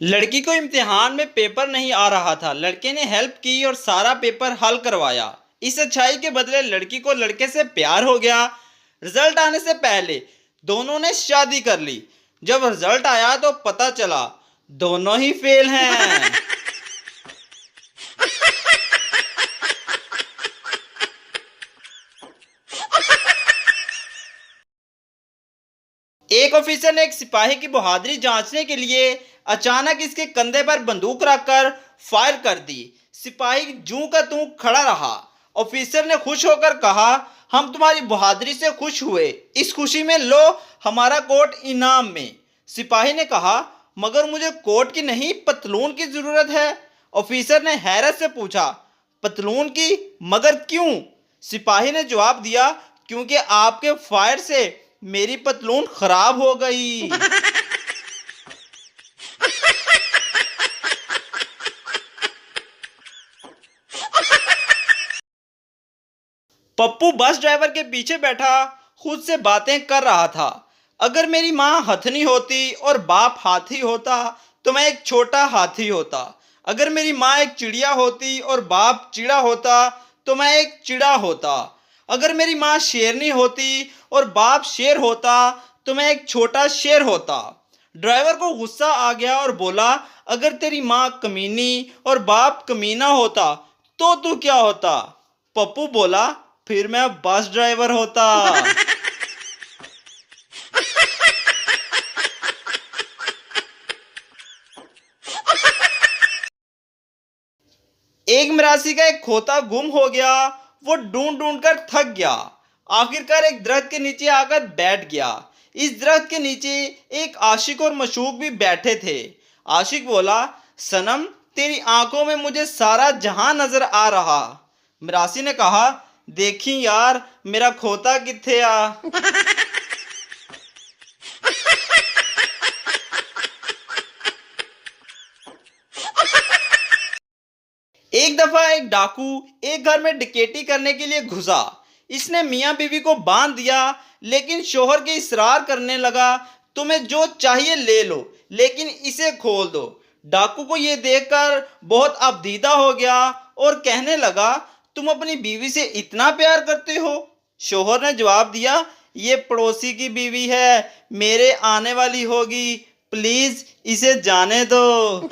लड़की को इम्तिहान में पेपर नहीं आ रहा था। लड़के ने हेल्प की और सारा पेपर हल करवाया। इस अच्छाई के बदले लड़की को लड़के से प्यार हो गया। रिजल्ट आने से पहले दोनों ने शादी कर ली। जब रिजल्ट आया तो पता चला दोनों ही फेल हैं। एक ऑफिसर ने एक सिपाही की बहादुरी जांचने के लिए अचानक इसके कंधे पर बंदूक रखकर फायर कर दी। सिपाही जूं का तूं खड़ा रहा। ऑफिसर ने खुश होकर कहा, हम तुम्हारी बहादुरी से खुश हुए। इस खुशी में लो हमारा कोट इनाम में। सिपाही ने कहा, मगर मुझे कोट की नहीं पतलून की जरूरत है। ऑफिसर ने हैरत से पूछा, पतलून की, मगर क्यों? सिपाही ने जवाब दिया, क्योंकि आपके फायर से मेरी पतलून खराब हो गई। पप्पू बस ड्राइवर के पीछे बैठा खुद से बातें कर रहा था। अगर मेरी माँ हथनी होती और बाप हाथी होता तो मैं एक छोटा हाथी होता। अगर मेरी माँ एक चिड़िया होती और बाप चिड़ा होता तो मैं एक चिड़ा होता। अगर मेरी माँ शेरनी होती और बाप शेर होता तो मैं एक छोटा शेर होता। ड्राइवर को गुस्सा आ गया और बोला, अगर तेरी माँ कमीनी और बाप कमीना होता तो तू क्या होता? पप्पू बोला, फिर मैं बस ड्राइवर होता। एक मरासी का एक खोता गुम हो गया। वो ढूंढ ढूंढ कर थक गया। आखिरकार एक दरख्त के नीचे आकर बैठ गया। इस दरख्त के नीचे एक आशिक और मशूक भी बैठे थे। आशिक बोला, सनम तेरी आंखों में मुझे सारा जहां नजर आ रहा। मरासी ने कहा, देखी यार मेरा खोता किथे आ। एक दफा एक डाकू एक घर में डकैती करने के लिए घुसा। इसने मियां बीवी को बांध दिया, लेकिन शोहर के इसरार करने लगा, तुम्हें जो चाहिए ले लो लेकिन इसे खोल दो। डाकू को यह देखकर बहुत अबदीदा हो गया और कहने लगा, तुम अपनी बीवी से इतना प्यार करते हो? शोहर ने जवाब दिया, ये पड़ोसी की बीवी है, मेरे आने वाली होगी, प्लीज इसे जाने दो।